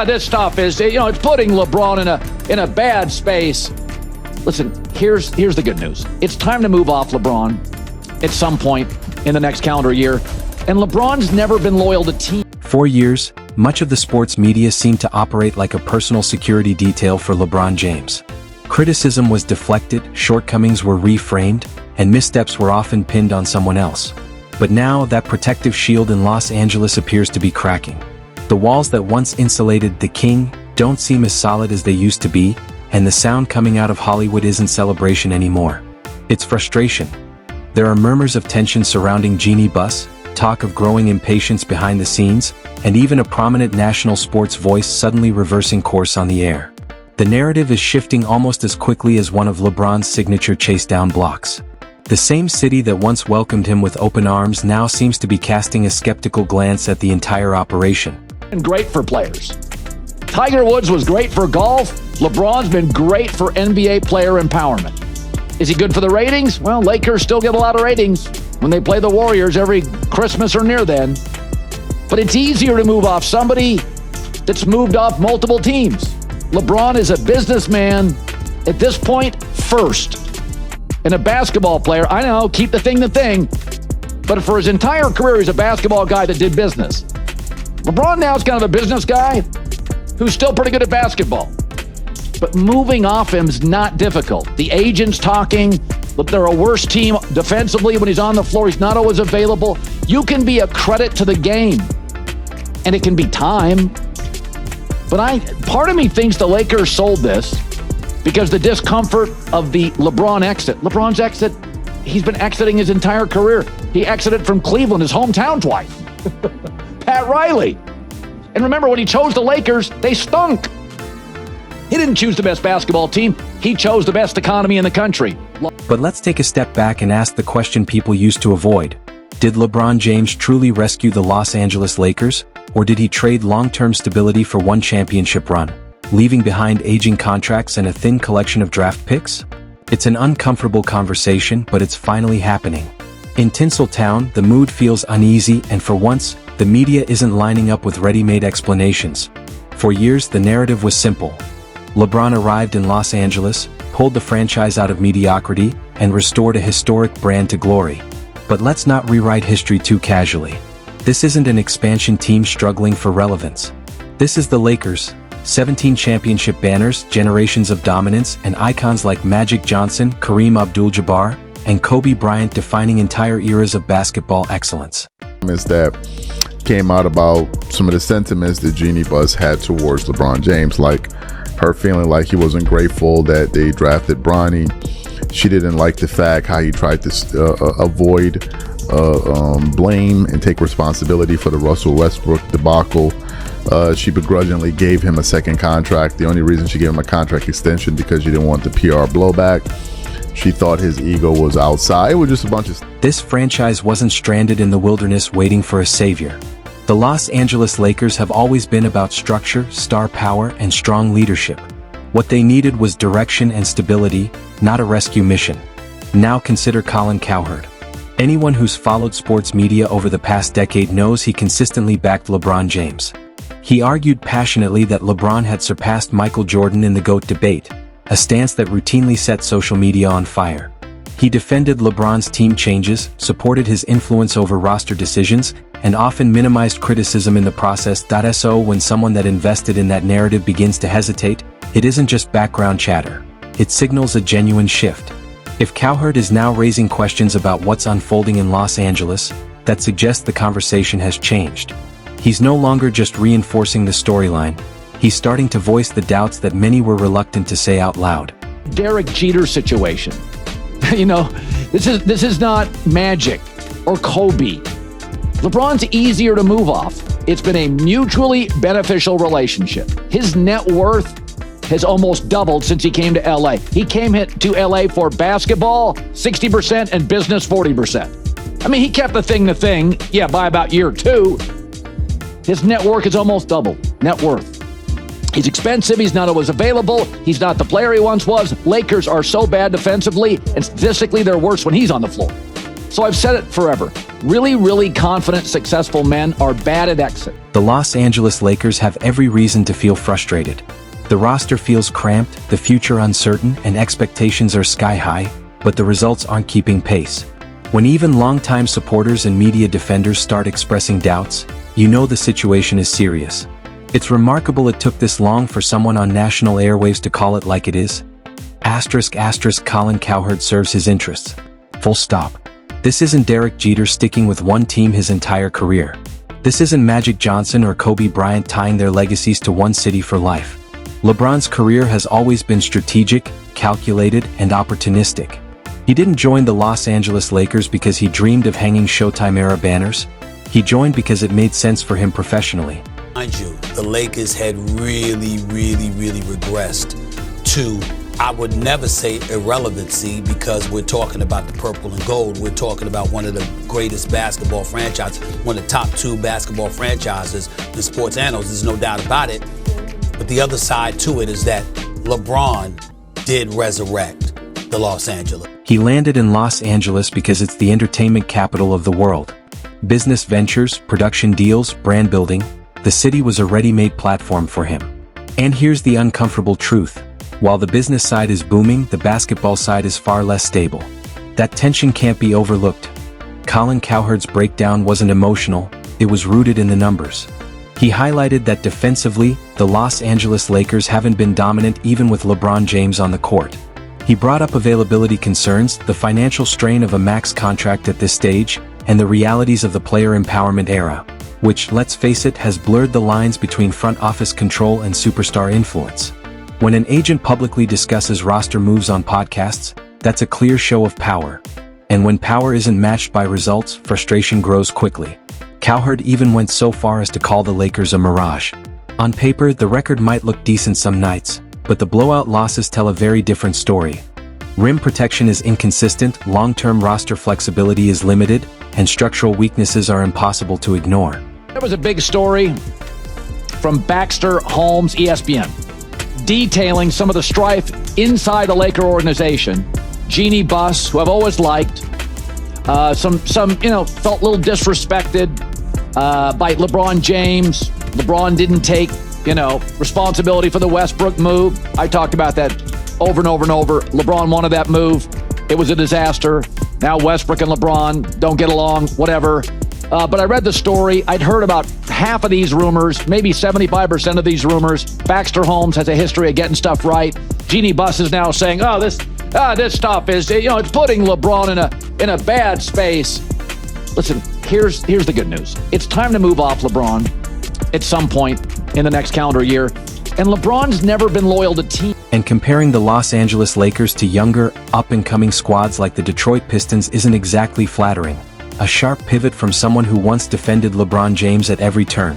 this stuff is, it's putting LeBron in a bad space. Listen, here's the good news. It's time to move off LeBron at some point in the next calendar year. And LeBron's never been loyal to team. For years, much of the sports media seemed to operate like a personal security detail for LeBron James. Criticism was deflected, shortcomings were reframed, and missteps were often pinned on someone else. But now, that protective shield in Los Angeles appears to be cracking. The walls that once insulated the king don't seem as solid as they used to be, and the sound coming out of Hollywood isn't celebration anymore. It's frustration. There are murmurs of tension surrounding Jeannie Buss, talk of growing impatience behind the scenes, and even a prominent national sports voice suddenly reversing course on the air. The narrative is shifting almost as quickly as one of LeBron's signature chase-down blocks. The same city that once welcomed him with open arms now seems to be casting a skeptical glance at the entire operation. And great for players. Tiger Woods was great for golf. LeBron's been great for NBA player empowerment. Is he good for the ratings? Well, Lakers still get a lot of ratings when they play the Warriors every Christmas or near then. But it's easier to move off somebody that's moved off multiple teams. LeBron is a businessman at this point first. And a basketball player, I know, keep the thing, but for his entire career, he's a basketball guy that did business. LeBron now is kind of a business guy who's still pretty good at basketball. But moving off him is not difficult. The agent's talking. Look, they're a worse team defensively when he's on the floor. He's not always available. You can be a credit to the game, and it can be time. But part of me thinks the Lakers sold this because the discomfort of the LeBron exit. LeBron's exit, he's been exiting his entire career. He exited from Cleveland, his hometown, twice. Pat Riley. And remember, when he chose the Lakers, they stunk. He didn't choose the best basketball team. He chose the best economy in the country. But let's take a step back and ask the question people used to avoid. Did LeBron James truly rescue the Los Angeles Lakers? Or did he trade long-term stability for one championship run, leaving behind aging contracts and a thin collection of draft picks? It's an uncomfortable conversation, but it's finally happening. In Tinseltown, the mood feels uneasy, and for once, the media isn't lining up with ready-made explanations. For years, the narrative was simple. LeBron arrived in Los Angeles, pulled the franchise out of mediocrity, and restored a historic brand to glory. But let's not rewrite history too casually. This isn't an expansion team struggling for relevance. This is the Lakers, 17 championship banners, generations of dominance, and icons like Magic Johnson, Kareem Abdul-Jabbar, and Kobe Bryant defining entire eras of basketball excellence. That came out about some of the sentiments that Jeannie Buss had towards LeBron James, like her feeling like he wasn't grateful that they drafted Bronny. She didn't like the fact how he tried to avoid blame and take responsibility for the Russell Westbrook debacle. She begrudgingly gave him a second contract. The only reason she gave him a contract extension because she didn't want the PR blowback. She thought his ego was outside. It was just a bunch of... This franchise wasn't stranded in the wilderness waiting for a savior. The Los Angeles Lakers have always been about structure, star power, and strong leadership. What they needed was direction and stability, not a rescue mission. Now consider Colin Cowherd. Anyone who's followed sports media over the past decade knows he consistently backed LeBron James. He argued passionately that LeBron had surpassed Michael Jordan in the GOAT debate, a stance that routinely set social media on fire. He defended LeBron's team changes, supported his influence over roster decisions, and often minimized criticism in the process. So when someone that invested in that narrative begins to hesitate, it isn't just background chatter. It signals a genuine shift. If Cowherd is now raising questions about what's unfolding in Los Angeles, that suggests the conversation has changed. He's no longer just reinforcing the storyline. He's starting to voice the doubts that many were reluctant to say out loud. Derek Jeter situation. This is not Magic or Kobe. LeBron's easier to move off. It's been a mutually beneficial relationship. His net worth has almost doubled since he came to LA. He came to LA for basketball, 60%, and business, 40%. I mean, he kept the thing, by about year 2. His net worth is almost double. Net worth. He's expensive. He's not always available. He's not the player he once was. Lakers are so bad defensively, and statistically, they're worse when he's on the floor. So I've said it forever. Really, really confident, successful men are bad at exit. The Los Angeles Lakers have every reason to feel frustrated. The roster feels cramped, the future uncertain, and expectations are sky high, but the results aren't keeping pace. When even longtime supporters and media defenders start expressing doubts, you know the situation is serious. It's remarkable it took this long for someone on national airwaves to call it like it is. ***, Colin Cowherd serves his interests. Full stop. This isn't Derek Jeter sticking with one team his entire career. This isn't Magic Johnson or Kobe Bryant tying their legacies to one city for life. LeBron's career has always been strategic, calculated, and opportunistic. He didn't join the Los Angeles Lakers because he dreamed of hanging Showtime-era banners. He joined because it made sense for him professionally. Mind you, the Lakers had really regressed to, I would never say irrelevancy, because we're talking about the purple and gold. We're talking about one of the greatest basketball franchises, one of the top 2 basketball franchises in sports annals. There's no doubt about it. But the other side to it is that LeBron did resurrect the Los Angeles. He landed in Los Angeles because it's the entertainment capital of the world. Business ventures, production deals, brand building, the city was a ready-made platform for him. And here's the uncomfortable truth. While the business side is booming, the basketball side is far less stable. That tension can't be overlooked. Colin Cowherd's breakdown wasn't emotional, it was rooted in the numbers. He highlighted that defensively, the Los Angeles Lakers haven't been dominant even with LeBron James on the court. He brought up availability concerns, the financial strain of a max contract at this stage, and the realities of the player empowerment era, which, let's face it, has blurred the lines between front office control and superstar influence. When an agent publicly discusses roster moves on podcasts, that's a clear show of power. And when power isn't matched by results, frustration grows quickly. Cowherd even went so far as to call the Lakers a mirage. On paper, the record might look decent some nights, but the blowout losses tell a very different story. Rim protection is inconsistent, long-term roster flexibility is limited, and structural weaknesses are impossible to ignore. There was a big story from Baxter Holmes, ESPN, detailing some of the strife inside the Laker organization. Jeannie Buss, who I've always liked, some felt a little disrespected by LeBron James. LeBron didn't take, responsibility for the Westbrook move. I talked about that over and over and over. LeBron wanted that move. It was a disaster. Now Westbrook and LeBron don't get along, whatever. But I read the story. I'd heard about half of these rumors, maybe 75% of these rumors. Baxter Holmes has a history of getting stuff right. Jeannie Buss is now saying, this stuff is, it's putting LeBron in a bad space. Listen, here's the good news. It's time to move off LeBron at some point in the next calendar year. And LeBron's never been loyal to team. And comparing the Los Angeles Lakers to younger, up-and-coming squads like the Detroit Pistons isn't exactly flattering. A sharp pivot from someone who once defended LeBron James at every turn.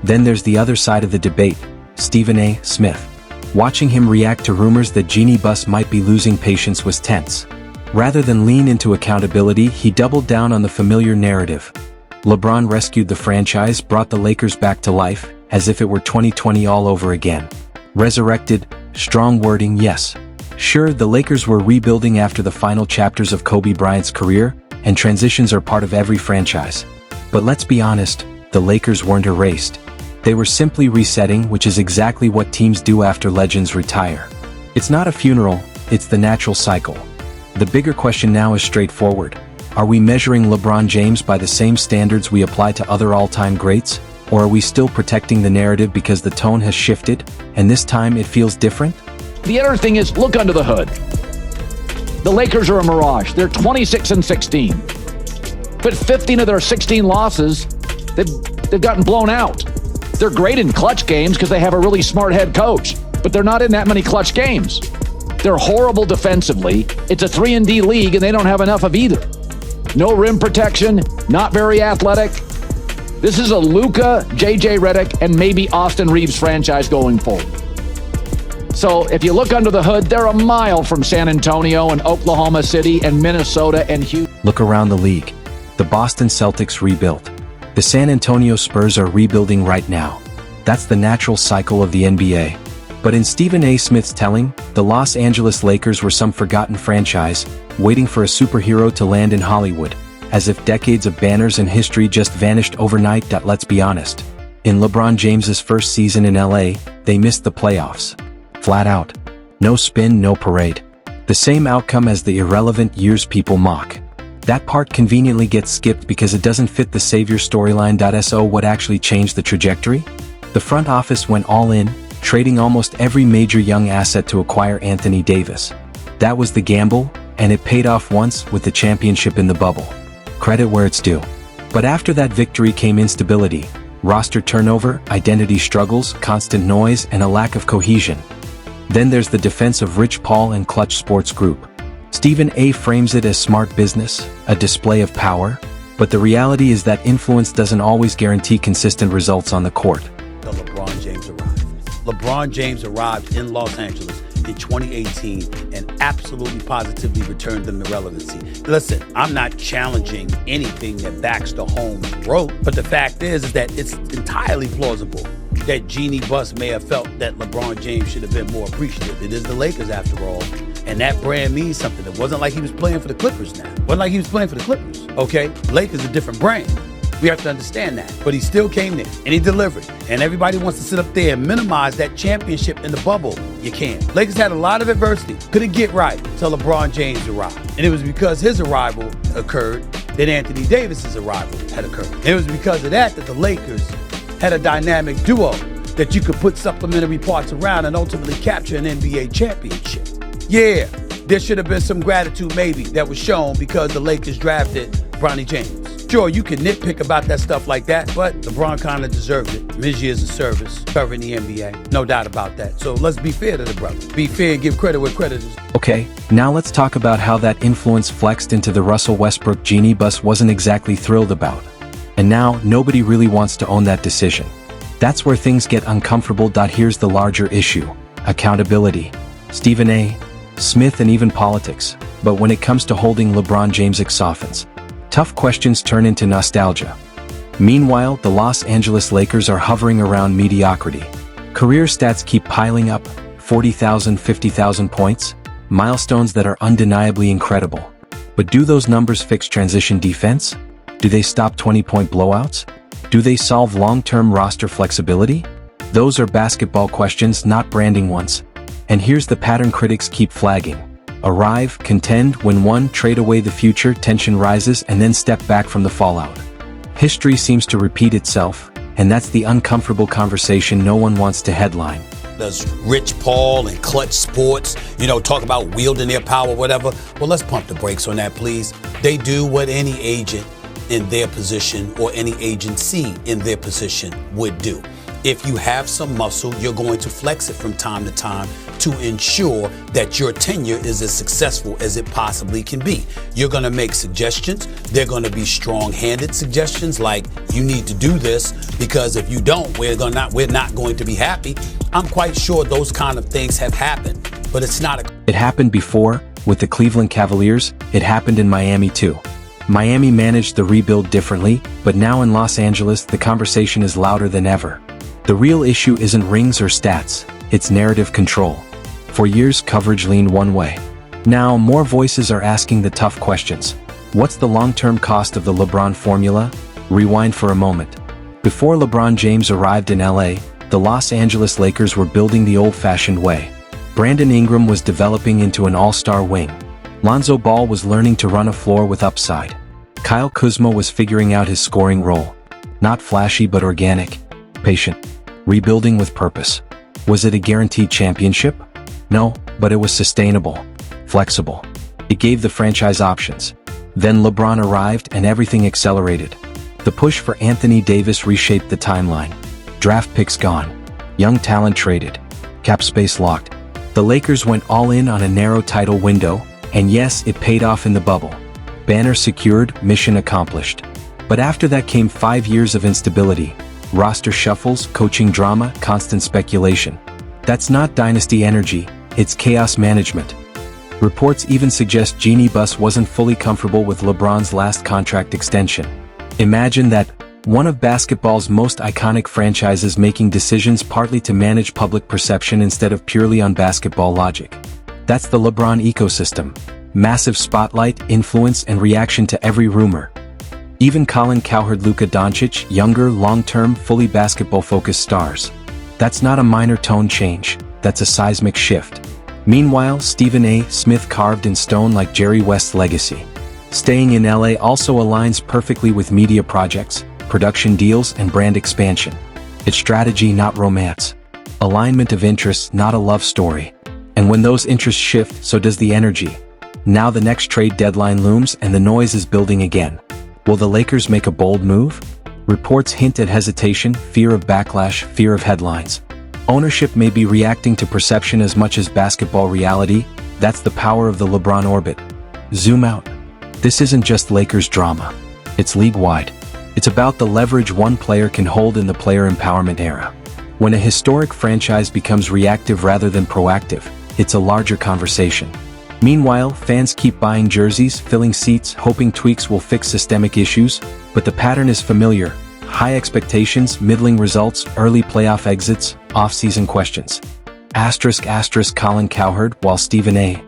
Then there's the other side of the debate, Stephen A. Smith. Watching him react to rumors that Jeannie Buss might be losing patience was tense. Rather than lean into accountability, he doubled down on the familiar narrative. LeBron rescued the franchise, brought the Lakers back to life, as if it were 2020 all over again. Resurrected, strong wording, yes. Sure, the Lakers were rebuilding after the final chapters of Kobe Bryant's career, and transitions are part of every franchise. But let's be honest, the Lakers weren't erased. They were simply resetting, which is exactly what teams do after legends retire. It's not a funeral, it's the natural cycle. The bigger question now is straightforward. Are we measuring LeBron James by the same standards we apply to other all-time greats? Or are we still protecting the narrative because the tone has shifted, and this time it feels different? The other thing is, look under the hood. The Lakers are a mirage. They're 26-16. But 15 of their 16 losses, they've gotten blown out. They're great in clutch games because they have a really smart head coach, but they're not in that many clutch games. They're horrible defensively. It's a 3-and-D league, and they don't have enough of either. No rim protection, not very athletic. This is a Luka, J.J. Redick, and maybe Austin Reeves franchise going forward. So if you look under the hood, they're a mile from San Antonio and Oklahoma City and Minnesota and Houston. Look around the league. The Boston Celtics rebuilt. The San Antonio Spurs are rebuilding right now. That's the natural cycle of the NBA. But in Stephen A. Smith's telling, the Los Angeles Lakers were some forgotten franchise, waiting for a superhero to land in Hollywood. as if decades of banners and history just vanished overnight. Let's be honest. In LeBron James's first season in LA, they missed the playoffs. Flat out. No spin, no parade. The same outcome as the irrelevant years people mock. That part conveniently gets skipped because it doesn't fit the savior storyline. So what actually changed the trajectory? The front office went all in, trading almost every major young asset to acquire Anthony Davis. That was the gamble, and it paid off once with the championship in the bubble. Credit where it's due. But after that victory came instability, roster turnover, identity struggles, constant noise, and a lack of cohesion. Then there's the defense of Rich Paul and Clutch Sports Group. Stephen A. frames it as smart business, a display of power, but the reality is that influence doesn't always guarantee consistent results on the court. LeBron James arrived. LeBron James arrived in Los Angeles in 2018 and absolutely positively returned them to relevancy. Listen, I'm not challenging anything that Baxter Holmes wrote, but the fact is that it's entirely plausible that Jeannie Buss may have felt that LeBron James should have been more appreciative. It is the Lakers after all, and that brand means something. It wasn't like he was playing for the Clippers now. It wasn't like he was playing for the Clippers, okay? Lakers is a different brand. We have to understand that. But he still came there, and he delivered. And everybody wants to sit up there and minimize that championship in the bubble. You can't. Lakers had a lot of adversity. Couldn't get right until LeBron James arrived. And it was because his arrival occurred that Anthony Davis's arrival had occurred. And it was because of that that the Lakers had a dynamic duo that you could put supplementary parts around and ultimately capture an NBA championship. Yeah, there should have been some gratitude maybe that was shown because the Lakers drafted Bronny James. Sure, you can nitpick about that stuff like that, but LeBron kind of deserved it. His years of service covering the NBA, no doubt about that. So let's be fair to the brother. Be fair and give credit where credit is. Okay, now let's talk about how that influence flexed into the Russell Westbrook Jeannie Buss wasn't exactly thrilled about. And now, nobody really wants to own that decision. That's where things get uncomfortable. Here's the larger issue: accountability. Stephen A. Smith and even politics. But when it comes to holding LeBron James, it softens. Tough questions turn into nostalgia. Meanwhile, the Los Angeles Lakers are hovering around mediocrity. Career stats keep piling up: 40,000, 50,000 points, milestones that are undeniably incredible. But do those numbers fix transition defense? Do they stop 20-point blowouts? Do they solve long-term roster flexibility? Those are basketball questions, not branding ones. And here's the pattern critics keep flagging. Arrive, contend, win one, trade away the future, tension rises, and then step back from the fallout. History seems to repeat itself, and that's the uncomfortable conversation no one wants to headline. Does Rich Paul and Clutch Sports, talk about wielding their power, whatever? Well, let's pump the brakes on that, please. They do what any agent in their position or any agency in their position would do. If you have some muscle, you're going to flex it from time to time to ensure that your tenure is as successful as it possibly can be. You're going to make suggestions. They're going to be strong-handed suggestions like, you need to do this because if you don't, we're not going to be happy. I'm quite sure those kind of things have happened, but it's not a... It happened before with the Cleveland Cavaliers. It happened in Miami too. Miami managed the rebuild differently, but now in Los Angeles, the conversation is louder than ever. The real issue isn't rings or stats, it's narrative control. For years, coverage leaned one way. Now, more voices are asking the tough questions. What's the long-term cost of the LeBron formula? Rewind for a moment. Before LeBron James arrived in LA, the Los Angeles Lakers were building the old-fashioned way. Brandon Ingram was developing into an all-star wing. Lonzo Ball was learning to run a floor with upside. Kyle Kuzma was figuring out his scoring role. Not flashy but organic. Patient. Rebuilding with purpose. Was it a guaranteed championship? No, but it was sustainable. Flexible. It gave the franchise options. Then LeBron arrived and everything accelerated. The push for Anthony Davis reshaped the timeline. Draft picks gone. Young talent traded. Cap space locked. The Lakers went all in on a narrow title window, and yes, it paid off in the bubble. Banner secured, mission accomplished. But after that came 5 years of instability. Roster shuffles, coaching drama, constant speculation. That's not dynasty energy, it's chaos management. Reports even suggest Jeannie Buss wasn't fully comfortable with LeBron's last contract extension. Imagine that, one of basketball's most iconic franchises making decisions partly to manage public perception instead of purely on basketball logic. That's the LeBron ecosystem. Massive spotlight, influence, and reaction to every rumor. Even Colin Cowherd, Luka Doncic, younger, long-term, fully basketball-focused stars. That's not a minor tone change, that's a seismic shift. Meanwhile, Stephen A. Smith carved in stone like Jerry West's legacy. Staying in LA also aligns perfectly with media projects, production deals, and brand expansion. It's strategy, not romance. Alignment of interests, not a love story. And when those interests shift, so does the energy. Now the next trade deadline looms and the noise is building again. Will the Lakers make a bold move? Reports hint at hesitation, fear of backlash, fear of headlines. Ownership may be reacting to perception as much as basketball reality. That's the power of the LeBron orbit. Zoom out. This isn't just Lakers drama. It's league-wide. It's about the leverage one player can hold in the player empowerment era. When a historic franchise becomes reactive rather than proactive, it's a larger conversation. Meanwhile, fans keep buying jerseys, filling seats, hoping tweaks will fix systemic issues, but the pattern is familiar. High expectations, middling results, early playoff exits, off-season questions. *** Colin Cowherd, while Stephen A.